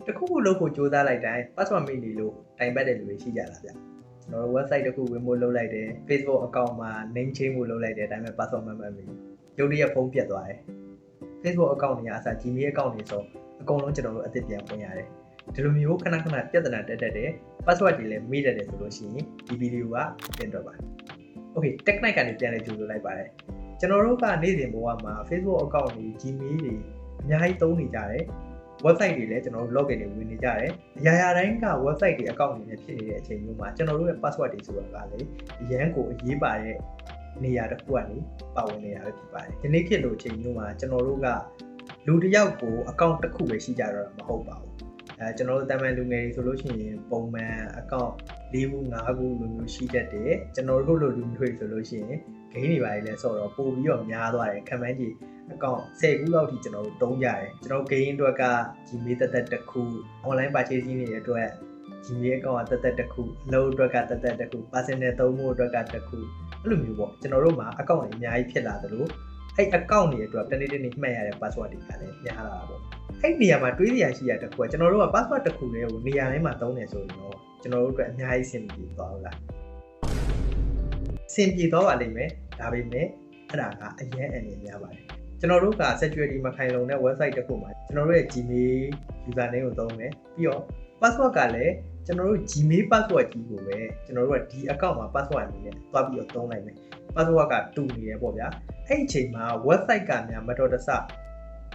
တခုခုလုပ်ဖို့ကြိုးစားလိုက်တိုင်း password မိနေလို့တိုင်ပတ်တဲ့လူတွေရှိကြတာဗျကျွန်တော်တို့ website တစ်ခုဝင်ဖို့လုပ်လိုက်တယ် Facebook account မှာ name change ဖို့လုပ်လိုက်တယ်ဒါပေမဲ့ password မှတ်မိရုပ်တရက်ဖုန်းပြတ်သွားတယ် Facebook account တွေအစား Gmail account တွေဆိုအကုန်လုံးကျွန်တော်တို့အသစ်ပြန်ဝင်ရတယ်ဒီလိုမျိုးခဏခဏပြဿနာတက်တယ် password တွေလည်းမိတတ်တယ်ဆိုလို့ရှိရင်ဒီဗီဒီယိုကပြင်တော့ပါ Okay technique ကနေပြန်လဲကြိုးလိုက်ပါတယ်ကျွန်တော်တို့ကနေ့စဉ်ဘဝမှာ Facebook account တွေ Gmail တွေအများကြီးသုံးနေကြတယ် website တွေလည်းကျွန်တော်တို့ login တွေဝင်နေကြတယ်အရာတိုင်းက website တွေ account တွေနဲ့ဖြစ်နေတဲ့အချိန်မျိုးမှာကျွန်တော်တို့ရဲ့ password တွေဆိုတာကလည်းအရန်ကိုအရေးပါတဲ့နေရာတစ်ခုကနေပါဝင်နေတာပဲဖြစ်ပါတယ်ဒီနေ့ခေတ်လိုအချိန်မျိုးမှာကျွန်တော်တို့ကလူတစ်ယောက်ကို account တစ်ခုပဲရှိကြတော့မဟုတ်ပါဘူးကျွန်တော်တို့တာမန်လူငယ်တွေဆိုလို့ရှိရင်ပုံမှန် account ၄ခု၅ခုလိုမျိုးရှိတတ်တယ်ကျွန်တော်တို့လိုလူမျိုးတွေဆိုလို့ရှိရင် game တွေပါလေဆိုတော့ပို့ပြီးတော့များသွားတယ်ခံမှန်းကြည့် account 10ခုလောက်ထိကျွန်တော်တို့တုံးကြတယ်ကျွန်တော် game အတွက်က Gmail တက်တစ်ခု online purchasing တွေအတွက် Gmail account ကတက်တစ်ခုအလုပ်အတွက်ကတက်တစ်ခု personal သုံးဖို့အတွက်ကတစ်ခုအဲ့လိုမျိုးပေါ့ကျွန်တော်တို့မှာ account တွေအများကြီးဖြစ်လာသလိုအဲ့ account တွေအတွက်တနေ့တနေ့မှတ်ရတဲ့ password တွေကလည်းများလာတာပေါ့အဲ့နေရာမှာတွေးစရာရှိရတဲ့ခုကကျွန်တော်တို့က password တစ်ခုလေးကိုနေရာတိုင်းမှာသုံးနေဆိုရင်တော့ကျွန်တော်တို့အတွက်အများကြီးအဆင်ပြေသွားလို့လားအဆင်ပြေသွားပါလိမ့်မယ်ဒါပေမဲ့အဲ့ဒါကအရင်အနေများပါတယ်ကျွန်တော်တို့က security မခိုင်လုံတဲ့ website တစ်ခုမှာကျွန်တော်တို့ရဲ့ Gmail username ကိုသုံးမယ်ပြီးတော့ password ကလည်းကျွန်တော်တို့ Gmail password ကြီးကိုပဲကျွန်တော်တို့ကဒီ account မှာ password အနေနဲ့တွားပြီးတော့သုံးလိုက်မယ် password ကတူနေတယ်ပေါ့ဗျာအဲ့ဒီအချိန်မှာ website ကများမတော်တဆ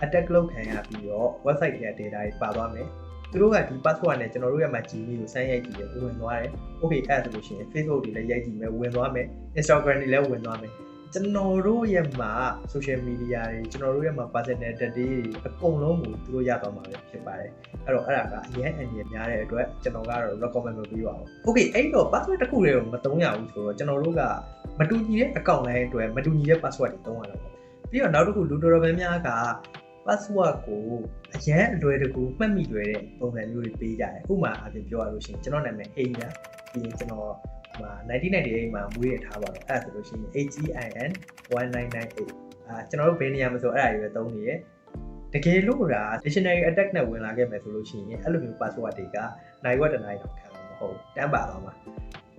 attack လုပ်ခံရပြီးတော့ website ရဲ့ data တွေပါသွားမယ်သူတို့ကဒီ password နဲ့ကျွန်တော်တို့ရဲ့မှာ Gmail ကိုစမ်းရိုက်ကြည့်တယ်ဝင်သွားတယ် okay အဲ့ဒါဆိုလို့ရှိရင် Facebook တွေလည်းရိုက်ကြည့်မယ်ဝင်သွားမယ် Instagram တွေလည်းဝင်သွားမယ်ကျွန်တော်တို့ရဲ့မှာ social media တွေကျွန်တော်တို့ရဲ့မှာ personal data တွေအကုန်လုံးကိုသူတို့ရသွားမှာပဲဖြစ်ပါတယ်အဲ့တော့အဲ့ဒါကအရင်အန်ဒီများတဲ့အတွက်ကျွန်တော်ကတော့ recommend မပေးပါဘူး okay အဲ့တော့ password တစ်ခုတည်းကိုမသုံးရဘူးဆိုတော့ကျွန်တော်တို့ကမတူညီတဲ့ account တိုင်းအတွက်မတူညီတဲ့ password တွေသုံးရတော့ပြီးတော့နောက်တစ်ခုလူတော်တော်များများက password ကိုအရင်အလွယ်တကူမှတ်မိလွယ်တဲ့ပုံစံမျိုးတွေပေးကြတယ်ဥပမာအပြင်ပြောရလို့ရှိရင်ကျွန်တော်နာမည်အိမ်ညာပြီးရင်ကျွန်တော်1998မှာမွေးရထားပါတော့အဲ့ဒါဆိုလို့ရှိရင် HEIN 1998ကျွန်တော်တို့ဘယ်နေရာမှာဆိုအဲ့ဒါတွေပဲသုံးနေရတကယ်လို့ဒါ dictionary attack နဲ့ဝင်လာခဲ့မယ်ဆိုလို့ရှိရင်အဲ့လိုမျိုး password တွေကနိုင်ဝက်တနိုင်တော့ခံမှာမဟုတ်တန်းပါသွားမှာ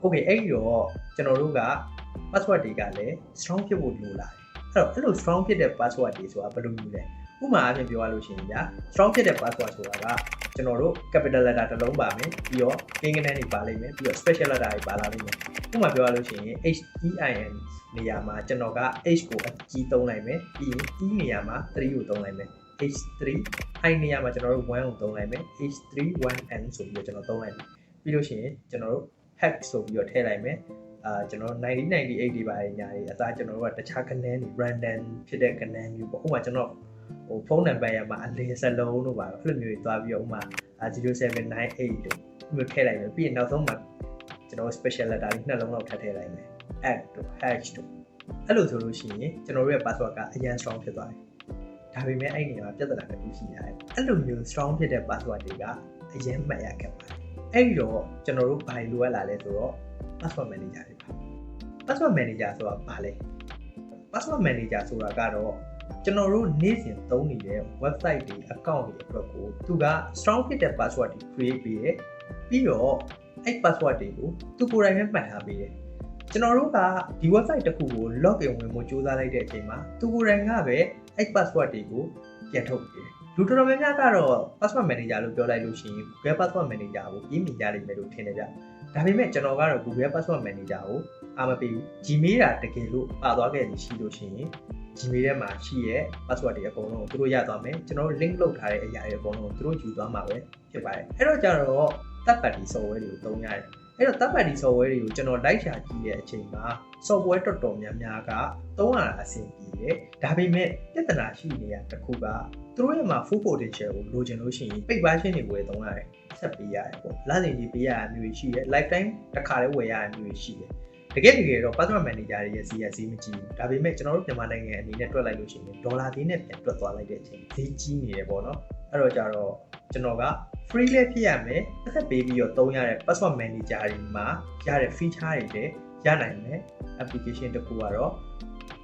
okay အဲ့တော့ကျွန်တော်တို့က password တွေကလည်း strong ဖြစ်ဖို့လိုလာတယ်အဲ့လို strong ဖြစ်တဲ့ password တွေဆိုတာဘယ်လိုမျိုးလဲဥပမာအပြင်ပြောရလို့ရှိရင်ဗျာ strong ဖြစ်တဲ့ password ဆိုတာကကျွန်တော်တို့ capital letter တစ်လုံးပါမယ်ပြီးတော့ pin ကနေနေပါလိမ့်မယ်ပြီးတော့ special letter တွေပါလာလိမ့်မယ်ဥပမာပြောရလို့ရှိရင် HEIN နေရာမှာကျွန်တော်က H ကိုအကြီးသုံးလိုက်မယ်ပြီးရင် E နေရာမှာ3ကိုသုံးလိုက်မယ် H3 I နေရာမှာကျွန်တော်တို့1ကိုသုံးလိုက်မယ် H3 1N ဆိုပြီးတော့ကျွန်တော်သုံးလိုက်မယ်ပြီးလို့ရှိရင်ကျွန်တော်တို့ hack ဆိုပြီးတော့ထည့်လိုက်မယ်ကျွန်တော်1998ဒီပါတယ်ညာတွေအစားကျွန်တော်တို့ကတခြားကဏ္ဍတွေ random ဖြစ်တဲ့ကဏ္ဍမျိုးပေါ့ဥပမာကျွန်တော်ဖုန်းနံပါတ်ရမှာအလဲစလုံးတို့ပါတော့အဲ့လိုမျိုးတွေတွားပြီးတော့ဥမာ0798တို့မျိုးထည့်လိုက်မယ်ပြီးရင်နောက်ဆုံးမှာကျွန်တော် special letter တွေနှလုံးလောက်ထည့်လိုက်မယ် add တို့ hash တို့အဲ့လိုဆိုလို့ရှိရင်ကျွန်တော်တို့ရဲ့ password ကအရင် strong ဖြစ်သွားတယ်ဒါပေမဲ့အဲ့ဒီနေရာမှာပြဿနာတစ်ခုရှိရတယ်အဲ့လိုမျိုး strong ဖြစ်တဲ့ password တွေကအရင်မှတ်ရခဲ့ပါတယ်အဲ့ဒီတော့ကျွန်တော်တို့ဘာလိုရလာလဲဆိုတော့ password manager တွေပါ password manager ဆိုတာဘာလဲ password manager ဆိုတာကတော့ကျွန်တော်တို့နေ့စဉ်သုံးနေတဲ့ website တွေ account တွေအတွက်ကိုသူက strong ဖြစ်တဲ့ password တွေ create ပေးတယ်ပြီးတော့အဲ့ password တွေကိုသူကိုယ်တိုင်ပဲမှတ်ထားပေးတယ်ကျွန်တော်တို့ကဒီ website တစ်ခုကို login ဝင်ဖို့ကြိုးစားလိုက်တဲ့အချိန်မှာသူကိုယ်တိုင်ကပဲအဲ့ password တွေကိုပြန်ထုတ်ပေးတယ်လူတော်တော်များများကတော့ password manager လို့ပြောလိုက်လို့ရှိရင် Google password manager ကိုပြင်းပြကြလိမ့်မယ်လို့ထင်တယ်ဗျဒါပေမဲ့ကျွန်တော်ကတော့ Google password manager ကိုအားမပေးဘူး Gmail တာတကယ်လို့ပါသွားခဲ့ရှိလို့ရှိရင် Gmail ထဲမှာရှိရဲ့ password တွေအကုန်လုံးကိုသူတို့ရသွားမယ်ကျွန်တော်တို့ link လုပ်ထားတဲ့အရာတွေအကုန်လုံးကိုသူတို့ယူသွားမှာပဲဖြစ်ပါတယ်အဲ့တော့ကျတော့ third party software တွေကိုသုံးရတယ်အဲ့တော့ third party software တွေကိုကျွန်တော်လိုက်ရှာကြည့်တဲ့အချိန်မှာ software တော်တော်များများကသုံးရတာအဆင်ပြေတယ်ဒါပေမဲ့ပြဿနာရှိနေတာတစ်ခုကသူတို့ရဲ့မှာ full potential ကိုလိုချင်လို့ရှိရင် paid version တွေဝယ်သုံးရတယ်ဆက်ပေးရတယ်ပေါ့လစဉ်ကြီးပေးရတာမျိုးရှိတယ် lifetime တစ်ခါတည်းဝယ်ရတာမျိုးရှိတယ်တကယ်တော့ password manager တွေရဲ့ဈေးမကြီးဘူးဒါပေမဲ့ကျွန်တော်တို့မြန်မာနိုင်ငံအနေနဲ့တွက်လိုက်လို့ရှိရင်ဒေါ်လာသေးနဲ့ပြန်တွက်သွားလိုက်တဲ့အချိန်ဈေးကြီးနေတယ်ပေါ့နော်အဲ့တော့ကြတော့ကျွန်တော်က free လေးဖြစ်ရမယ်အသက်ပေးပြီးတော့သုံးရတဲ့ password manager တွေမှာရတဲ့ feature တွေလည်းရနိုင်မယ် application တစ်ခုကတော့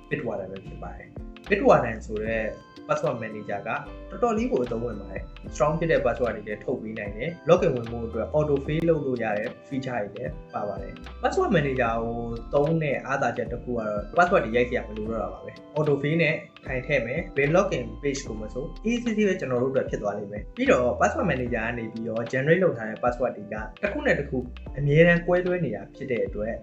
Bitwarden ပဲဖြစ်ပါတယ် Bitwarden ဆိုတဲ့ password manager ကတော်တော်လေးကိုအသုံးဝင်ပါတယ် strong ဖြစ်တဲ့ password တွေလည်းထုတ်ပေးနိုင်တယ် login ဝင်မှုအတွက် auto fill လုပ်လို့ရတဲ့ feature တွေလည်းပါပါတယ် password manager ကိုသုံးတဲ့အားသာချက်တစ်ခုကတော့ password တွေရိုက်စရာမလိုတော့တာပါပဲ auto fill နဲ့ထိုင်ထည့်မယ်ဘယ် login page ကိုမဆို easy ပဲကျွန်တော်တို့အတွက်ဖြစ်သွားလိမ့်မယ်ပြီးတော့ password manager ကနေပြီးတော့ generate လုပ်ထားတဲ့ password တွေကတစ်ခုနဲ့တစ်ခုအမြဲတမ်းကွဲလွဲနေတာဖြစ်တဲ့အတွက်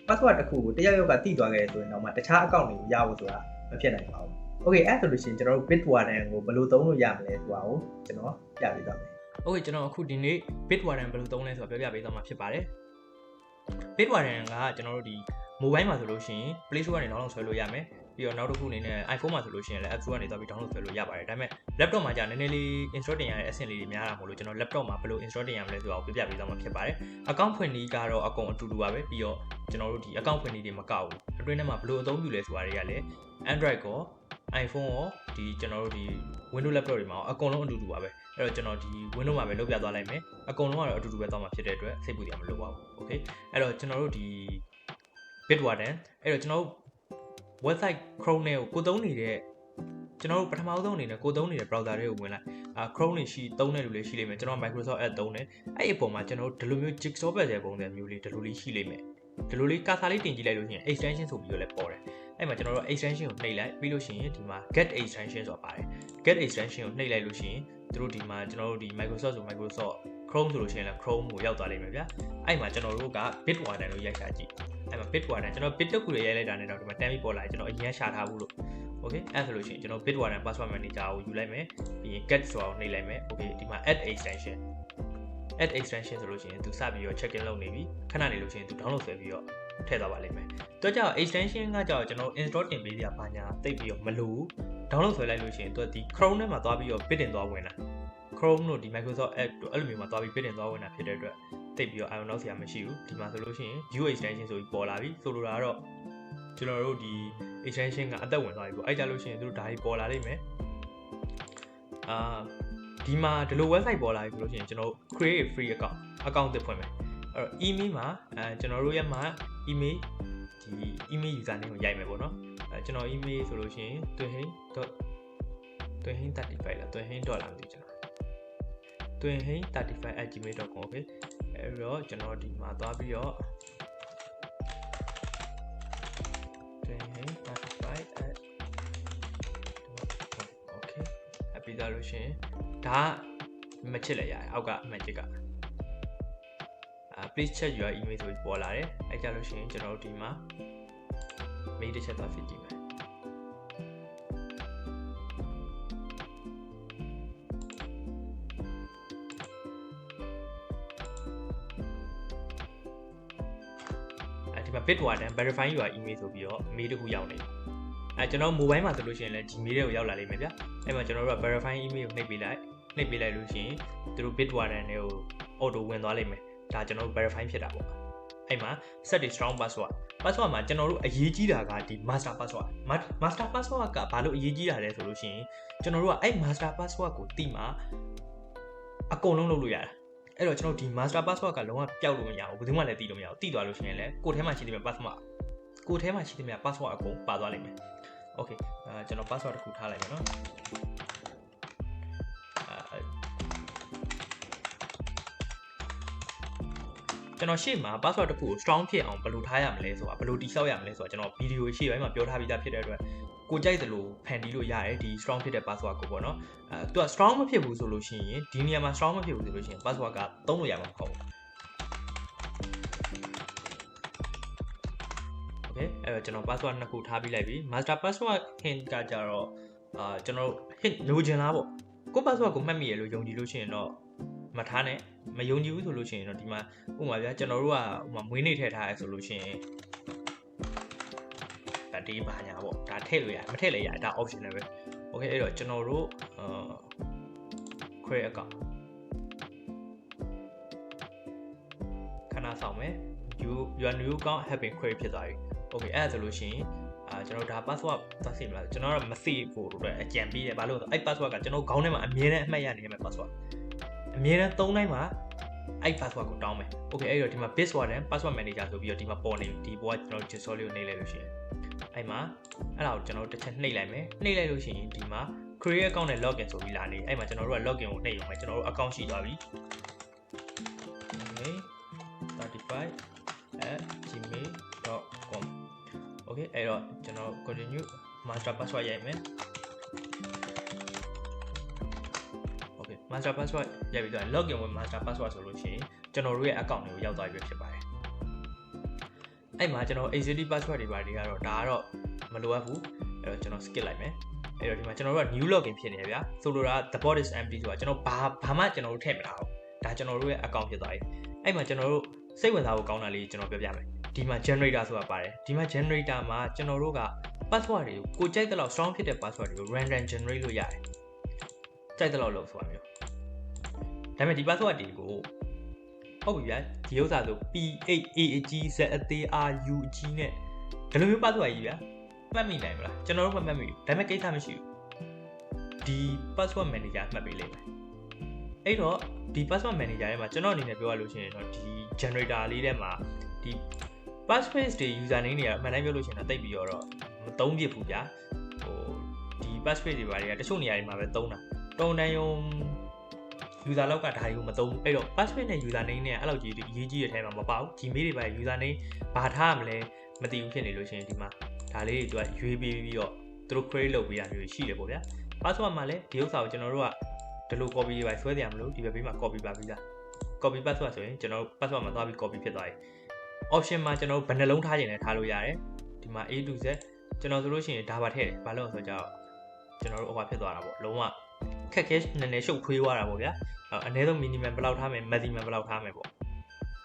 password တစ်ခုကိုတယောက်ယောက်ကတိသွားခဲ့ဆိုရင်တော့မှတခြား account တွေကိုရဖို့ဆိုတာမဖြစ်နိုင်ပါဘူး Okay အဲ့ဆိုလို့ရှိရင်ကျွန်တော်တို့ Bitwarden ကိုဘယ်လိုသုံးလို့ရမလဲဆိုတာကိုကျွန်တော်ပြပေးသွားမယ် Okay ကျွန်တော်အခုဒီနေ့ Bitwarden ဘယ်လိုသုံးလဲဆိုတာပြောပြပေးသွားမှာဖြစ်ပါတယ် Bitwarden ကကျွန်တော်တို့ဒီ mobile မှာဆိုလို့ရှိရင် Play Store ကနေ download ဆွဲလို့ရမယ်ပြီးတော့နောက်တစ်ခုအနေနဲ့ iPhone မှာဆိုလို့ရှိရင်လည်း App Store ကနေသွားပြီး download ဆွဲလို့ရပါတယ်ဒါပေမဲ့ laptop မှာကြာနည်းနည်းလေး install တင်ရတဲ့အဆင့်လေးတွေများတာမို့လို့ကျွန်တော် laptop မှာဘယ်လို install တင်ရမလဲဆိုတာကိုပြပြပေးသွားမှာဖြစ်ပါတယ် account ဖွင့်နည်းကတော့အကုန်အတူတူပါပဲပြီးတော့ကျွန်တော်တို့ဒီ account ဖွင့်နည်းတွေမကောက်ဘူးအတွင်းထဲမှာဘယ်လိုအသုံးပြုလဲဆိုတာတွေကလည်း Android ကော iPhone ရောဒီကျွန်တော်တို့ဒီ Windows laptop တွေမှာအကုန်လုံးအတူတူပါပဲအဲ့တော့ကျွန်တော်ဒီ Windows မှာပဲလုပ်ပြသွားလိုက်မယ်အကုန်လုံးကတော့အတူတူပဲသွားမှာဖြစ်တဲ့အတွက်စိတ်ပူစရာမလိုပါဘူး Okay အဲ့တော့ကျွန်တော်တို့ဒီ Bitwarden အဲ့တော့ကျွန်တော်တို့ website Chrome နဲ့ကိုသုံးနေတဲ့ကျွန်တော်တို့ပထမဆုံးအနေနဲ့ကိုသုံးနေတဲ့ browser တွေကိုဝင်လိုက်Chrome တွေရှိသုံးတဲ့လူတွေရှိလိမ့်မယ်ကျွန်တော် Microsoft Edge သုံးတယ်အဲ့ဒီအပေါ်မှာကျွန်တော်တို့ဒီလိုမျိုး jigsaw puzzle ပုံစံမျိုးလေးဒီလိုလေးရှိလိမ့်မယ်ဒီလိုလေးကာစာလေးတင်ကြည့်လိုက်လို့ရှိရင် extension ဆိုပြီးတော့လည်းပေါ်တယ်အဲ့မှာကျွန်တော်တို့ extension ကိုနှိပ်လိုက်ပြီးလို့ရှိရင်ဒီမှာ get extension ဆိုတာပါတယ် get extension ကိုနှိပ်လိုက်လို့ရှိရင်သူတို့ဒီမှာကျွန်တော်တို့ဒီ Microsoft ဆို Microsoft Chrome ဆိုလို့ရှိရင်လည်း Chrome ကိုရောက်သွားလိမ့်မယ်ဗျာအဲ့မှာကျွန်တော်တို့က Bitwarden လို့ရိုက်ချကြည့်အဲ့မှာ Bitwarden ကျွန်တော် bit တစ်ခုလေးရိုက်လိုက်တာနဲ့တော့ဒီမှာတန်းပြီးပေါ်လာတယ်ကျွန်တော်အရင်ရှာထားဘူးလို့ Okay အဲ့ဆိုလို့ရှိရင်ကျွန်တော် Bitwarden password manager ကိုယူလိုက်မယ်ပြီးရင် get ဆိုတာကိုနှိပ်လိုက်မယ် Okay ဒီမှာ add extension ဆိုလို့ရှိရင်သူစပြီးတော့ check in လုပ်နေပြီခဏနေလို့ရှိရင်သူ download ဆွဲပြီးတော့ထည့်သွားပါလိမ့်မယ်။တော့ကြောင့် extension ကကြောင့်ကျွန်တော် install တင်ပေးစရာဘာညာသိပ်ပြီးတော့မလိုဘူး download ဆွဲလိုက်လို့ရှိရင်သူဒီ Chrome ထဲမှာသွားပြီးတော့ bit တင်သွားဝင်တာ Chrome တို့ဒီ Microsoft Edge တို့အဲ့လိုမျိုးမှာသွားပြီး bit တင်သွားဝင်တာဖြစ်တဲ့အတွက်သိပ်ပြီးတော့ iron လောက်စရာမရှိဘူးဒီမှာဆိုလို့ရှိရင် view extension ဆိုပြီးပေါ်လာပြီဆိုလိုတာကတော့ကျွန်တော်တို့ဒီ extension ကအသက်ဝင်သွားပြီပေါ့အဲ့ကြလို့ရှိရင်သူတို့ဒါကြီးပေါ်လာလိမ့်မယ်ဒီမှာဒီလို website ပေါ်လာပြီဆိုလို့ရှိရင်ကျွန်တော် create free account တစ်ဖွင့်မယ်အဲ့တော့ email မှာကျွန်တော်တို့ရဲ့မှာ email ဒီ email username ကိုရိုက်မယ်ပေါ့နော်ကျွန်တော် email ဆိုလို့ရှိရင်twinhin35 လား twinhin.လာမသိကျွန်တော် twinhin35@gmail.com ပဲအဲ့တော့ကျွန်တော်ဒီမှာသွားပြီးတော့ twinhin35@ okay အပြီးသားလို့ရှိရင်ဒါမချစ်လည်းရတယ်အောက်က magic ကplease check your email ဆိုပြီးပေါ်လာတယ်အဲ့ကြလို့ရှိရင်ကျွန်တော်တို့ဒီမှာ mail တစ်ချက်သွားဖြစ်ကြည့်မယ်ဒီမှာ Bitwarden verify your email ဆိုပြီးတော့ mail တစ်ခုရောက်နေပြီကျွန်တော် mobile မှာဆိုလို့ရှိရင်လည်းဒီ mail တွေကိုရောက်လာလိမ့်မယ်ဗျအဲ့မှာကျွန်တော်တို့က verify email ကိုနှိပ်ပေးလိုက်လို့ရှိရင်သူတို့ Bitwarden တွေကို auto ဝင်သွားလိမ့်မယ်ဒါကျွန်တော်တို့ verify ဖြစ်တာပေါ့အဲ့မှာ set the strong password မှာကျွန်တော်တို့အရေးကြီးတာကဒီ master password ကဘာလို့အရေးကြီးတာလဲဆိုလို့ရှိရင်ကျွန်တော်တို့ကအဲ့ master password ကိုတိမှအကုန်လုံးလုပ်လို့ရတာအဲ့တော့ကျွန်တော်ဒီ master password ကလုံးဝပျောက်လို့မရဘူးဘယ်သူမှလည်းသိလို့မရဘူးသိသွားလို့ရှိရင်လည်းကိုယ်ထဲမှာရှိတဲ့ password အကုန်ပါသွားလိမ့်မယ် okay ကျွန်တော် password တစ်ခုထားလိုက်မယ်နော်ကျွန်တော်ရှေ့မှာ password တစ်ခုကို strong ဖြစ်အောင်ဘယ်လိုထားရမလဲဆိုတာဘယ်လိုတိစောက်ရမလဲဆိုတာကျွန်တော်ဗီဒီယိုရှေ့ပိုင်းမှာပြောထားပြီးသားဖြစ်တဲ့အတွက်ကိုကြိုက်သလိုဖန်တီးလို့ရတယ်ဒီ strong ဖြစ်တဲ့ password ကိုပေါ့နော်သူက strong မဖြစ်ဘူးဆိုလို့ရှိရင်ဒီနေရာမှာ strong မဖြစ်ဘူးဆိုလို့ရှိရင် password ကသုံးလို့ရမှာမဟုတ်ဘူး Okay အဲ့တော့ကျွန်တော် password နှစ်ခုထားပြီးလိုက်ပြီ master password hint ကကြတော့ကျွန်တော် hint လိုချင်လားပေါ့ကို password ကိုမှတ်မိရလို့ယုံကြည်လို့ရှိရင်တော့မထားနဲ့မယုံကြည်ဘူးဆိုလို့ရှိရင်တော့ဒီမှာဥပမာဗျာကျွန်တော်တို့ကဥပမာမွေးနေ့ထည့်ထားရဲဆိုလို့ရှိရင်ဒါဒီဘာညာပေါ့ဒါထည့်လို့ရမထည့်လည်းရဒါ optional ပဲ Okay အဲ့တော့ကျွန်တော်တို့create account ခဏဆောင်မယ် your new account have been created ဖြစ်သွားပြီ Okay အဲ့ဒါဆိုလို့ရှိရင်ကျွန်တော်ဒါ password သတ်စီမလားကျွန်တော်ကမသိဖို့အတွက်အကြံပေးတယ်ဘာလို့လဲဆိုတော့အဲ့ password ကကျွန်တော်ခေါင်းထဲမှာအမြဲတမ်းအမှတ်ရနေရမယ့် password အမြဲတမ်းသုံးတိုင်းမှာအဲ့ password ကိုတောင်းမယ် Okay အဲ့တော့ဒီမှာ Bitwarden password manager ဆိုပြီးတော့ဒီမှာပေါ်နေဒီဘောကကျွန်တော် Jigsaw လေးကိုနှိပ်လိုက်လို့ရှိရင်အဲ့မှာအဲ့ဒါကိုကျွန်တော်တစ်ချက်နှိပ်လိုက်မယ်နှိပ်လိုက်လို့ရှိရင်ဒီမှာ create account နဲ့ login ဆိုပြီးလာနေအဲ့မှာကျွန်တော်တို့က login ကိုနှိပ်ရုံပဲကျွန်တော်တို့ account ရှိသွားပြီ okay 35@gmail.com okay အဲ့တော့ကျွန်တော် continue master password ရိုက်မယ် okay master password ရိုက်ပြီးတော့ login ဝင် master password ဆိုလို့ရှိရင်ကျွန်တော်တို့ရဲ့ account တွေကိုရောက်သွားပြီဖြစ်ပါတယ်အဲ့မှာကျွန်တော် executive password တွေပါတွေကတော့ဒါကတော့မလိုအပ်ဘူးအဲ့တော့ကျွန်တော် skip လိုက်မယ်အဲ့တော့ဒီမှာကျွန်တော်တို့က new login ဖြစ်နေတယ်ဗျာဆိုလိုတာ the bot is empty ဆိုတာကျွန်တော်ဘာမှကျွန်တော်တို့ထည့်မထားဘူးဒါကျွန်တော်တို့ရဲ့ account ဖြစ်သွားပြီအဲ့မှာကျွန်တော်တို့စိတ်ဝင်စားဖို့ကောင်းတာလေးကျွန်တော်ပြောပြမယ်ဒီမှာ generator ဆိုတာပါတယ်ဒီမှာ generator မှာကျွန်တော်တို့က password တွေကိုကြိုက်တဲ့လောက် strong ဖြစ်တဲ့ password တွေကို random generate လို့ရတယ်ကြိုက်တဲ့လောက်လို့ဆိုတာမျိုးဒါပေမဲ့ဒီ password တွေကိုဟုတ်ပြီဗျာဒီဥစ္စာဆို PHAAGZARUG နဲ့ဒီလိုမျိုး password ကြီးဗျာမှတ်မိနိုင်မလားကျွန်တော်တို့မှတ်မိဘူးဒါပေမဲ့ကိစ္စမရှိဘူးဒီ password manager မှတ်ပေးလိမ့်မယ်အဲ့တော့ဒီ password manager ထဲမှာကျွန်တော်အနေနဲ့ပြောရလို့ရှိရင်တော့ဒီ generator လေးထဲမှာဒီ passphrase တွေ user name တွေကအမှန်တမ်းပြောလို့ရှိရင်တော့တိတ်ပြီးတော့မသုံးပြဘူးဗျာဟိုဒီ passphrase တွေပါတယ်တချို့နေရာတွေမှာပဲသုံးတာတုံတန်းယုံ user လောက်ကဒါတွေကိုမသုံးဘူးအဲ့တော့ passphrase နဲ့ user name နဲ့အဲ့လောက်ကြီးအရေးကြီးတဲ့ထဲမှာမပါဘူး Gmail တွေပါ user name ဘာထားရမလဲမသိဘူးဖြစ်နေလို့ရှိရင်ဒီမှာဒါလေးတွေသူကရွေးပြီးတော့သူတို့ create လုပ်ပေးတာမျိုးရှိတယ်ပေါ့ဗျာ password မှာလည်းဒီဥစ္စာကိုကျွန်တော်တို့ကဒီလို copy တွေပါဆွဲတယ်မလို့ဒီဘက်ဘေးမှာ copy ပါပြီးသား copy password ဆိုရင်ကျွန်တော်တို့ password မှာသွားပြီး copy ဖြစ်သွားပြီ option မှာကျွန်တော်တို့ဘယ်နှလုံးထားခြင်းလဲထားလို့ရတယ်ဒီမှာ A to Z ကျွန်တော်ဆိုလို့ရှိရင်ဒါပါထည့်တယ်ဘာလို့လဲဆိုတော့ကျွန်တော်တို့ over ဖြစ်သွားတာပေါ့လုံးဝခက်ခဲနည်းနည်းရှုပ်ထွေးသွားတာပေါ့ဗျာအနည်းဆုံး minimum ဘယ်လောက်ထားမယ် maximum ဘယ်လောက်ထားမယ်ပေါ့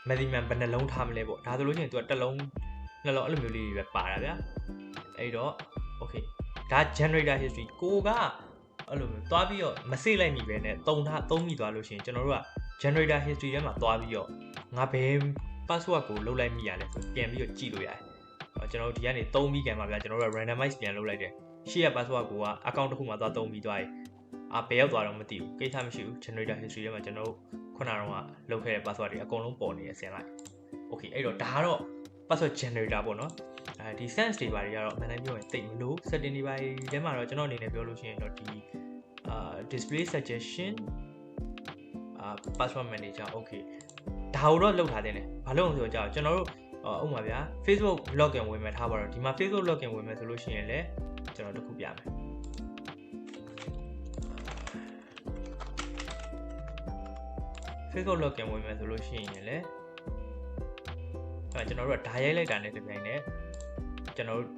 maximum ဘယ်နှလုံးထားမလဲပေါ့ဒါဆိုလို့ရှိရင်သူကတစ်လုံးနှလုံးအဲ့လိုမျိုးလေးတွေပဲပါတာဗျာအဲ့တော့ okay ဒါ generator history ကိုကအဲ့လိုမျိုးသွားပြီးတော့မစိတ်လိုက်မိပဲနဲ့သုံးမိသွားလို့ရှိရင်ကျွန်တော်တို့က generator history ထဲမှာသွားပြီးတော့ငါဘယ် password ကိုလုတ်လိုက်မိရလဲဆိုပြန်ပြီးတော့ကြည့်လို့ရတယ်ကျွန်တော်တို့ဒီကနေသုံးပြီးကန်ပါဗျာကျွန်တော်တို့က randomize ပြန်လုပ်လိုက်တယ်ရှေ့ရ password ကိုက account တစ်ခုမှာသွားသုံးပြီးသွားရင်ဘယ်ရောက်သွားတော့မသိဘူးကိစ္စမရှိဘူး generator history ထဲမှာကျွန်တော်တို့ခုနကတော့လုတ်ခဲ့တဲ့ password တွေအကုန်လုံးပေါ်နေရဆင်လိုက် okay အဲ့တော့ဒါကတော့ password generator ပေါ့နော်ဒီ sense တွေပါတွေကတော့အမှန်တမ်းပြောရင်တိတ်မလို့ setting တွေပါတွေထဲမှာတော့ကျွန်တော်အနေနဲ့ပြောလို့ရှိရင်တော့ဒီ display suggestion password manager okay ဒါကိုတော့လောက်ထားတယ်လေဘာလို့လဲဆိုတော့ကျွန်တော်တို့ဥပမာဗျာ Facebook login ဝင်မယ်ထားပါတော့ဒီမှာ Facebook login ဝင်မယ်ဆိုလို့ရှိရင်လည်းကျွန်တော်တစ်ခုပြမယ်Facebook login ဝင်မယ်ဆိုလို့ရှိရင်လည်းကျွန်တော်တို့ကဒါရိုက်လိုက်တာနဲ့တပြိုင်နက်ကျွန်တော်တို့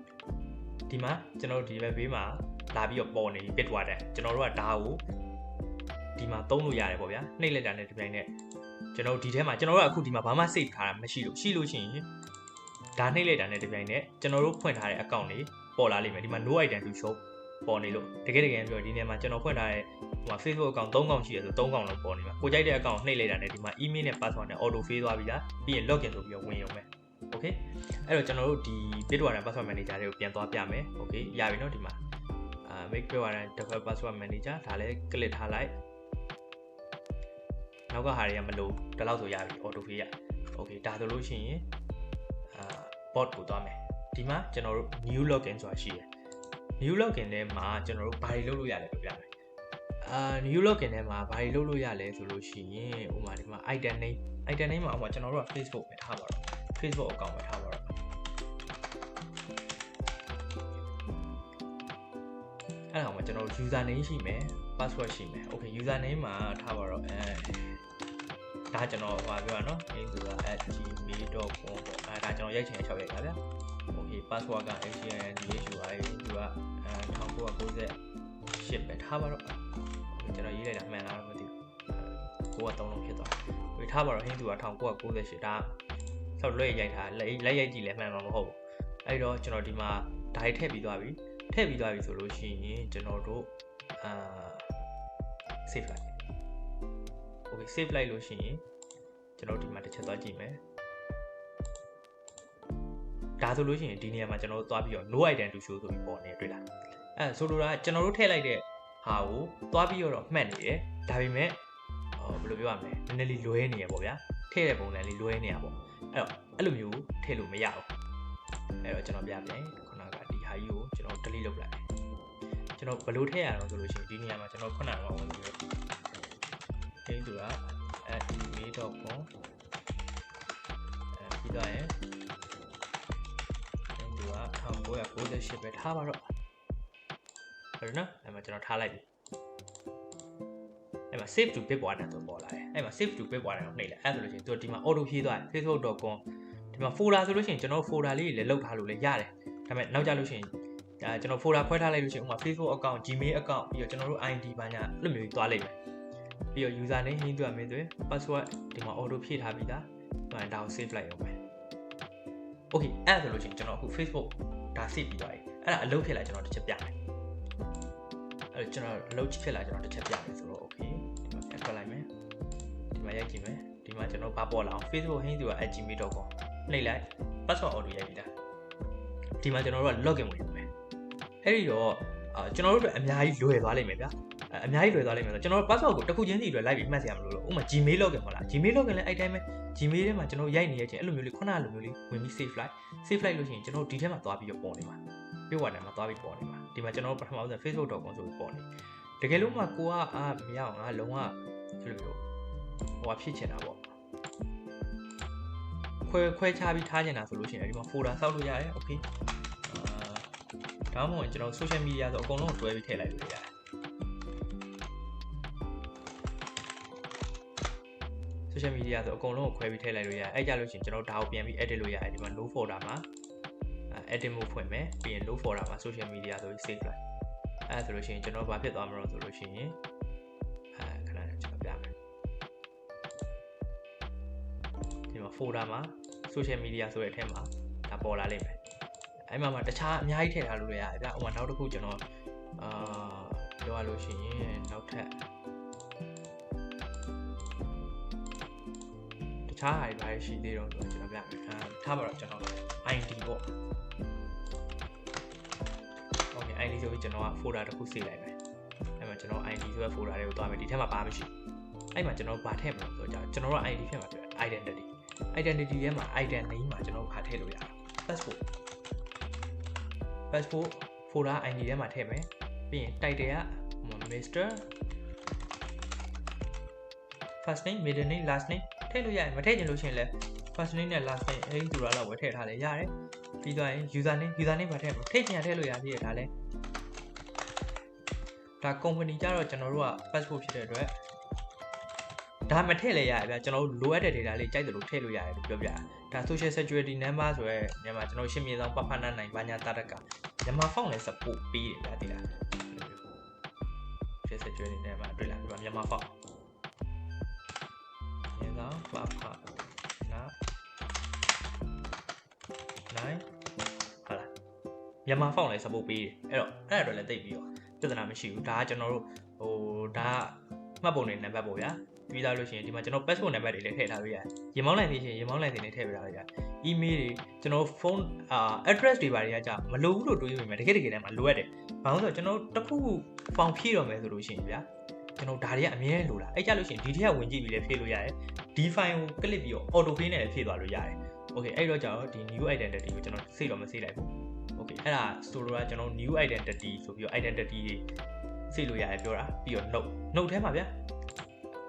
ဒီမှာကျွန်တော်တို့ဒီဘက်ဘေးမှာလာပြီးတော့ပေါ်နေပြီ Bitwarden ကျွန်တော်တို့ကဒါကိုဒီမှာသုံးလို့ရတယ်ပေါ့ဗျာနှိပ်လိုက်တာနဲ့တပြိုင်နက်ကျွန်တော်တို့ဒီထဲမှာကျွန်တော်တို့ကအခုဒီမှာဘာမှ save ထားတာမရှိလို့ရှိလို့ရှိရင်ဒါနှိပ်လိုက်တာနဲ့တပြိုင်နက်ကျွန်တော်တို့ဖွင့်ထားတဲ့ account တွေပေါ်လာလိမ့်မယ်ဒီမှာ no item to show ပေါ်နေလို့တကယ်ပြောဒီနေရာမှာကျွန်တော်ဖွင့်ထားတဲ့ဟို Facebook account 3 account ရှိရဆို3 account လုံးပေါ်နေမှာကိုကြိုက်တဲ့ account နှိပ်လိုက်တာနဲ့ဒီမှာ email နဲ့ password နဲ့ auto fill သွားပြီလားပြီးရင် login ဆိုပြီးတော့ဝင်ရုံပဲ okay အဲ့တော့ကျွန်တော်တို့ဒီ Bitwarden password manager တွေကိုပြန်သွားပြမယ် okay ရပြီเนาะဒီမှာmake Bitwarden default password manager ဒါလည်း click ထားလိုက်နောက်ကဟာတွေကမလို့ဒီလောက်ဆိုရပြီ auto fill ရ okay ဒါဆိုလို့ရှိရင်bot ကိုသွားမယ်ဒီမှာကျွန်တော်တို့ new login ဆိုတာရှိတယ် new login ထဲမှာကျွန်တော်တို့ဘာတွေလုပ်လို့ရလဲပြောပြမယ်new login ထဲမှာဘာတွေလုပ်လို့ရလဲဆိုလို့ရှိရင်ဥပမာဒီမှာ item name မှာဥပမာကျွန်တော်တို့က Facebook ပဲထားပါတော့ Facebook account ပဲထားပါတော့အဲ့ဒါမှကျွန်တော်တို့ user name ရှိမယ် password ရှိမယ် okay user name မှာထားပါတော့ဒါကျွန်တော်ဟိုပြောရနော် user@gmail.com ပေါ့ဒါကျွန်တော်ရိုက်ချင်6ရိုက်တာဗျာ okay password က HNDHUI သူက1998ပဲထားပါတော့ကျွန်တော်ရေးလိုက်တာမှန်လားတော့မသိဘူးကိုက3လုံးဖြစ်သွားပြီထားပါတော့ဟင်းသူက1998ဒါဆောက်လွဲရိုက်ထားလက်ရိုက်ကြည့်လဲမှန်မှာမဟုတ်ဘူးအဲ့တော့ကျွန်တော်ဒီမှာဒါထည့်ပြီးသွားပြီဆိုလို့ရှိရင်ကျွန်တော်တို့save လိုက် okay save လိုက်လို့ရှိရင်ကျွန်တော်ဒီမှာတစ်ချက်သွားကြည့်မယ်ဒါဆိုလို့ရှိရင်ဒီနေရာမှာကျွန်တော်တို့သွားပြီးတော့ no item to show ဆိုပြီးပေါ်နေတွေ့လားအဲ့ဆိုလိုတာကျွန်တော်တို့ထည့်လိုက်တဲ့ဟာကိုသွားပြီးတော့မှတ်နေတယ်ဒါပေမဲ့ဘယ်လိုပြောရမလဲနည်းနည်းလေးလွဲနေရပေါ့ဗျာထည့်တဲ့ပုံစံလေးလွဲနေရပေါ့အဲ့လိုမျိုးထည့်လို့မရဘူးအဲ့တော့ကျွန်တော်ပြမယ်ခုနကဒီဟာကြီးကိုကျွန်တော် delete လုပ်လိုက် ကျွန်တော်ဘယ်လိုထည့်ရအောင်ဆိုလို့ရှိရင်ဒီနေရာမှာကျွန်တော်ခုနကဝင်ပြီးတော့ဟင်းသူက@gmail.com ပြီးတော့ရင်ဟင်းသူက1998ပဲထားပါတော့ဟုတ်နော်အဲ့မှာကျွန်တော်ထားလိုက်ပြီအဲ့မှာ save to bitwarden ဆိုပေါ်လာတယ်အဲ့မှာ save to bitwarden ကိုနှိပ်လိုက်အဲ့ဆိုလို့ရှိရင်သူဒီမှာ auto ဖြည့်သွားတယ် facebook.com ဒီမှာ folder ဆိုလို့ရှိရင်ကျွန်တော် folder လေးတွေလည်းလုတ်ထားလို့လည်းရတယ်ဒါပေမဲ့နောက်ကြလို့ရှိရင်ကျွန်တော် folder ခွဲထားလိုက်လို့ရှိရင်ဥပမာ Facebook account Gmail account ပြီးတော့ကျွန်တော်တို့ ID ဘာညာအဲ့လိုမျိုးကြီးသွားလိုက်မယ်ပြီးတော့ user name ဟင်းသူကမင်းသွင်း password ဒီမှာ auto ဖြည့်ထားပြီးသားဒါကို save လိုက်အောင်မယ် okay အဲ့ဆိုလို့ရှိရင်ကျွန်တော်အခု Facebook ဒါ save ပြီးသွားပြီအဲ့ဒါအလုပ်ဖြစ်လာကျွန်တော်တစ်ချက်ပြမယ်အဲ့ကျွန်တော်အလုပ်ဖြစ်လာကျွန်တော်တစ်ချက်ပြမယ်ဆိုတော့ okay ဒီမှာပြန်ထွက်လိုက်မယ်ဒီမှာရိုက်ကြည့်မယ်ဒီမှာကျွန်တော်ဘာပေါ်လာအောင် Facebook ဟင်းသူက@gmail.com နှိပ်လိုက် password auto ရိုက်ပြီးသားဒီမှာကျွန်တော်တို့က login ဝင်ရမယ်အဲ့ဒီတော့ကျွန်တော်တို့အတွက်အများကြီးလွယ်သွားလိမ့်မယ်ဗျာအများကြီးလွယ်သွားလိမ့်မယ်ဆိုတော့ကျွန်တော်တို့ password ကိုတစ်ခုချင်းစီအတွက်လိုက်ပြီးမှတ်စရာမလိုတော့ဥပမာ Gmail login ဟုတ်လား Gmail login လည်းအဲ့တိုင်းပဲ Gmail ထဲမှာကျွန်တော်ရိုက်နေရချင်းအဲ့လိုမျိုးလေးခုနကလိုမျိုးလေးဝင်ပြီး save like လို့ရှိရင်ကျွန်တော်ဒီထဲမှာသွားပြီးတော့ပေါ်နေမှာပြောပါတယ်မှာသွားပြီးပေါ်နေမှာဒီမှာကျွန်တော်တို့ပထမဆုံး facebook.com ဆိုပြီးပေါ်နေတကယ်လို့မှကိုကမရအောင်ငါလုံးဝအဲ့လိုမျိုးဟိုဖြစ်ချင်တာပေါ့ခွဲခြားပြီးထားချင်တာဆိုလို့ရှိရင်ဒီမှာ folder စောက်လို့ရတယ် okay ဒါမှမဟုတ်ကျွန်တော် social media ဆိုအကုန်လုံးကိုတွဲပြီးထည့်လိုက်လို့ရတယ် social media ဆိုအကုန်လုံးကိုခွဲပြီးထည့်လိုက်လို့ရတယ်အဲ့ကြလို့ရှိရင်ကျွန်တော်ဒါကိုပြန်ပြီး edit လုပ်ရတယ်ဒီမှာ no folder မှာedit mode ဖွင့်မယ်ပြီးရင် no folder မှာ social media ဆိုပြီး save လိုက်အဲ့ဆိုလို့ရှိရင်ကျွန်တော်ဘာဖြစ်သွားမလို့ဆိုလို့ရှိရင်ခဏလေးကျွန်တော်ပြမယ်ဒီမှာ folder မှာ social media ဆိုတဲ့အထက်မှာဒါပေါ်လာလိမ့်မယ်အဲ့မှာတခြားအများကြီးထည့်ထားလို့ရတယ်ဗျဥပမာနောက်တစ်ခုကျွန်တော်ပြောရလို့ရှိရင်နောက်ထပ်တခြားဟာတွေရှိသေးတော့ဆိုတော့ကျွန်တော်ပြမယ်ထားပါတော့ကျွန်တော် ID ပေါ့ okay ID ဆိုပြီးကျွန်တော်က folder တစ်ခုစေလိုက်မယ်အဲ့မှာကျွန်တော် ID ဆိုတဲ့ folder တွေကိုသွားမယ်ဒီထက်မှာဘာမှမရှိအဲ့မှာကျွန်တော်ဗာထည့်မလို့ဆိုတော့ကျွန်တော်တို့ ID ဖြစ်မှာပြော identity ထဲမှာ item name မှာကျွန်တော်ဗာထည့်လို့ရတယ် passport folder ID ထဲမှာထည့်မယ်ပြီးရင် title က Mr. first name middle name last name ထည့်လို့ရတယ်မထည့်ချင်လို့ရှိရင်လည်း first name နဲ့ last name အဲ့ဒီတူတာတော့ဝယ်ထည့်ထားလဲရတယ်ပြီးသွားရင် user name မှာထည့်မယ်ထည့်ချင်ရထည့်လို့ရသေးတယ်ဒါလည်းဒါ company ကြတော့ကျွန်တော်တို့က passport ဖြစ်တဲ့အတွက်ဒါမထည့်လဲရတယ်ဗျာကျွန်တော်တို့လိုအပ်တဲ့ data လေးကြိုက်တယ်လို့ထည့်လို့ရတယ်လို့ပြောပြတာဒါ social security number ဆိုရဲမြန်မာကျွန်တော်ရှင်းပြဆောင်ပပနာနိုင်ဘာညာတာတက်ကမြန်မာ font လည်း support ပေးတယ်ဗျာဒီလား social security number တွေ့လားဒီမှာမြန်မာ font ရေဆောင်ပပနာနိုင်ဟာလားမြန်မာ font လည်း support ပေးတယ်အဲ့တော့လည်းသိပြီးတော့ပြဿနာမရှိဘူးဒါကကျွန်တော်တို့ဒါမှတ်ပုံနဲ့နံပါတ်ပေါ့ဗျာပြီးသားလို့ရှိရင်ဒီမှာကျွန်တော် passport နံပါတ်တွေလည်းထည့်ထားလို့ရတယ်ရေမောင်းလိုက်သိရှင်ရေမောင်းလိုက်သိနေထည့်ပြထားလို့ရတယ် email တွေကျွန်တော် phone address တွေပါတယ်ကကြာမလိုဘူးလို့တွေးမိမယ်တကယ်တမ်းမှာလိုအပ်တယ်ဘာလို့ဆိုတော့ကျွန်တော်တစ်ခုဖောင်ဖြည့်တော့မယ်ဆိုလို့ရှိရင်ဗျာကျွန်တော်ဒါတွေကအမြဲလိုတာအဲ့ကြလို့ရှိရင်ဒီထက်ဝင်ကြည့်ပြီးလည်းဖြည့်လို့ရတယ်ဒီ file ကို click ပြီးတော့ auto fill နဲ့လည်းဖြည့်သွားလို့ရတယ် okay အဲ့တော့ကျတော့ဒီ new identity ကိုကျွန်တော်စိတ်တော့မစိတ်လိုက်ဘူး okay အဲ့ဒါဆိုလိုတာကျွန်တော် new identity ဆိုပြီးတော့ identity တွေစိတ်လို့ရတယ်ပြောတာပြီးတော့ note ထဲမှာဗျာ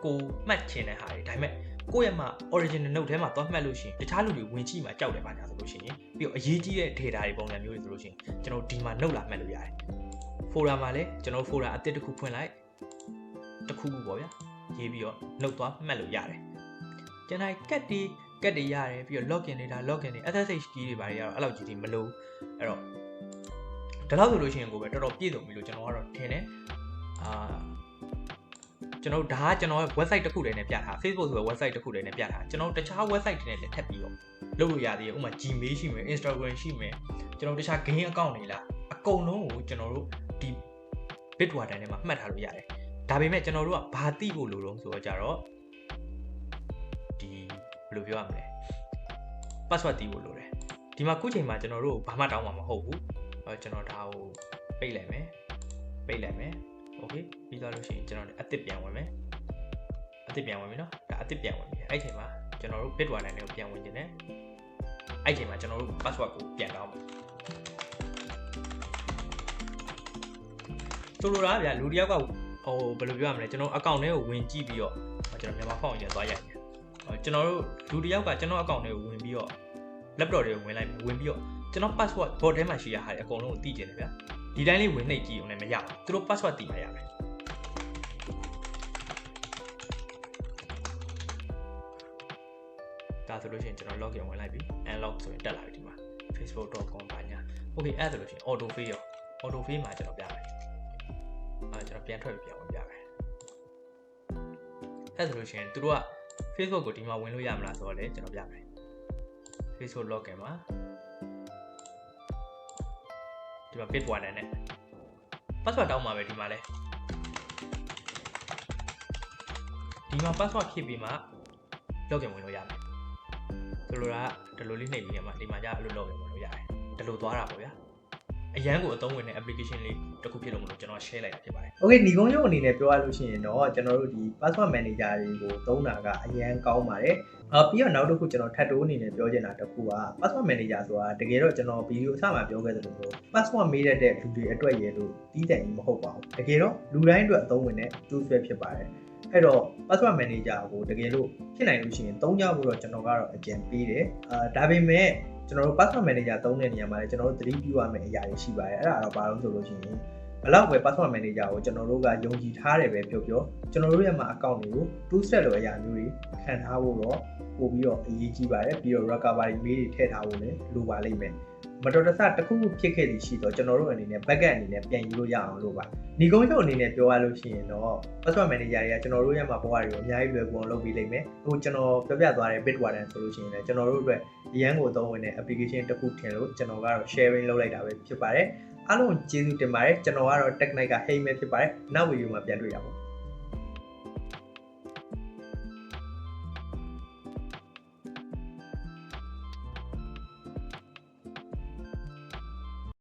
ကိုမှတ်ချင်တဲ့ဟာတွေဒါပေမဲ့ကိုယ့်ရဲ့မှာ original note ထဲမှာသွားမှတ်လို့ရှိရင်တခြားလူတွေဝင်ကြည့်မှာကြောက်တယ်ပါညာဆိုလို့ရှိရင်ပြီးတော့အရေးကြီးတဲ့ data တွေပုံစံမျိုးတွေဆိုလို့ရှိရင်ကျွန်တော်ဒီမှာ note လာမှတ်လို့ရတယ် folder မှာလည်းကျွန်တော် folder အသစ်တစ်ခုဖွင့်လိုက်တစ်ခုခုပေါ့ဗျာရေးပြီးတော့ note သွားမှတ်လို့ရတယ်ကျွန်တော်ကတ်တွေရတယ်ပြီးတော့ login တွေဒါ login တွေ SSH key တွေဘာတွေကတော့အဲ့လောက်ကြီးမလို့အဲ့တော့ဒါလောက်ဆိုလို့ရှိရင်ကိုပဲတော်တော်ပြည့်စုံပြီလို့ကျွန်တော်ကတော့ထင်တယ်ကျွန်တော်ဒါကကျွန်တော်ရဲ့ website တစ်ခုတည်းနဲ့ပြထား Facebook ဆိုတဲ့ website တစ်ခုတည်းနဲ့ပြထားကျွန်တော်တခြား website တွေနဲ့လည်းထပ်ပြီးတော့လုပ်လို့ရသေးတယ်ဥပမာ Gmail ရှိမယ် Instagram ရှိမယ်ကျွန်တော်တခြား game account တွေလားအကုန်လုံးကိုကျွန်တော်တို့ဒီ Bitwarden ထဲမှာမှတ်ထားလို့ရတယ်ဒါပေမဲ့ကျွန်တော်တို့ကဘာသိဖို့လိုတော့ဆိုတော့ကြတော့ဒီဘယ်လိုပြောရမလဲ password သိဖို့လိုတယ်ဒီမှာခုချိန်မှာကျွန်တော်တို့ဘာမှတောင်းမှာမဟုတ်ဘူးကျွန်တော်ဒါကိုပိတ်လိုက်မယ်โอเคပြီးသွားလို့ရှိရင်ကျွန်တော်အသစ်ပြန်ဝင်မယ်ပြီနော်ဒါအသစ်ပြန်ဝင်ပြီအဲ့ချိန်မှာကျွန်တော်တို့ Bitwarden တွေကိုပြန်ဝင်နေတယ်အဲ့ချိန်မှာကျွန်တော်တို့ password ကိုပြန်တောင်းမယ် ဆိုလိုတာဗျာလူတယောက်ကဟိုဘယ်လိုပြောရမလဲကျွန်တော် account ထဲကိုဝင်ကြည့်ပြီးတော့ကျွန်တော်မြန်မာဖောင်ရသွားရိုက်တယ်ကျွန်တော်တို့လူတယောက်ကကျွန်တော် account ထဲကိုဝင်ပြီးတော့ laptop တွေကိုဝင်လိုက်ဝင်ပြီးတော့ကျွန်တော် password bot ထဲမှာရှိရဟာအကုန်လုံးကိုသိကျင်တယ်ဗျာဒီတိုင်းလေးဝင်နှိပ်ကြည့်အောင်လည်းမရဘူးသူတို့ password သိမှရမယ်ဒါဆိုလို့ရှိရင်ကျွန်တော် login ဝင်လိုက်ပြီ unlock ဆိုရင်တက်လာပြီဒီမှာ facebook.com ပါညာ okay အဲ့ဒါဆိုလို့ရှိရင် auto fill ရော auto fill မှာကျွန်တော်ပြမယ်ကျွန်တော်ပြန်ထွက်ပြီးပြန်ဝင်ပြမယ်အဲ့ဒါဆိုလို့ရှိရင်သူတို့က Facebook ကိုဒီမှာဝင်လို့ရမလားဆိုတော့လေကျွန်တော်ပြမယ် Facebook login မှာဒီမှာ Bitwarden နဲ့ password တောင်းပါပဲဒီမှာလဲဒီမှာ password ဖြည့်ပြီးမှ login ဝင်လို့ရမယ်ဆိုလိုတာဒီလိုလေးနှိပ်ပြီးမှဒီမှာကြာအဲ့လို login ဝင်လို့ရတယ်ဒီလိုသွားတာပေါ့ဗျာအရန်ကိုအသုံးဝင်တဲ့ application လေးတစ်ခုဖြစ်လို့မလို့ကျွန်တော် share လိုက်တာဖြစ်ပါတယ် Okay ညီကုန်းရုံအနေနဲ့ပြောရလို့ရှိရင်တော့ကျွန်တော်တို့ဒီ password manager တွေကိုသုံးတာကအရန်ကောင်းပါတယ်ပြီးတော့နောက်တစ်ခုကျွန်တော်ထပ်တိုးအနေနဲ့ပြောချင်တာတစ်ခုက password manager ဆိုတာတကယ်တော့ကျွန်တော်ဗီဒီယိုအစမှာပြောခဲ့သလိုမျိုး password မေးတဲ့လူတွေအတွက်ရလို့တီးတိုင်မဟုတ်ပါဘူးတကယ်တော့လူတိုင်းအတွက်အသုံးဝင်တဲ့ tools ပဲဖြစ်ပါတယ်အဲ့တော့ password manager ကိုတကယ်လို့ဖြစ်နိုင်လို့ရှိရင်သုံးကြဖို့တော့ကျွန်တော်ကတော့အကြံပေးတယ်ဒါပေမဲ့ကျွန်တော်တို့ password manager သုံးတဲ့နေရာမှာလည်းကျွန်တော်တို့သတိပြုရမယ့်အရာတွေရှိပါတယ်အဲ့ဒါတော့ဘာလို့ဆိုလို့ရှိရင်ဘယ်လောက်ပဲ password manager ကိုကျွန်တော်တို့ကယုံကြည်ထားတယ်ပဲပြောကျွန်တော်တို့ရဲ့မှာ account တွေကို two step လိုအရာမျိုးတွေခံထားဖို့တော့ပို့ပြီးတော့အရေးကြီးပါတယ်ပြီးတော့ recovery mail တွေထည့်ထားဖို့လည်းလိုပါလိမ့်မယ်မတော်တဆတစ်ခုခုဖြစ်ခဲ့သည်ရှိတော့ကျွန်တော်တို့အနေနဲ့ backup အနေနဲ့ပြန်ယူလို့ရအောင်လို့ပါညီကုန်းချုပ်အနေနဲ့ပြောရလို့ရှိရင်တော့ password manager တွေကကျွန်တော်တို့ရဲ့မှာဘဝတွေကိုအများကြီးလွယ်ကူအောင်လုပ်ပေးလိမ့်မယ်ဟိုကျွန်တော်ပြောပြသွားတဲ့ Bitwarden ဆိုလို့ရှိရင်လည်းကျွန်တော်တို့အတွက်အရန်ကိုသုံးဝင်တဲ့ application တစ်ခုထင်လို့ကျွန်တော်ကတော့ sharing လုပ်လိုက်တာပဲဖြစ်ပါတယ်အားလုံးကျေးဇူးတင်ပါတယ်ကျွန်တော်ကတော့ Technique က Hey ပဲဖြစ်ပါတယ်နောက်ဗီဒီယိုမှာပြန်တွေ့ရပါမယ်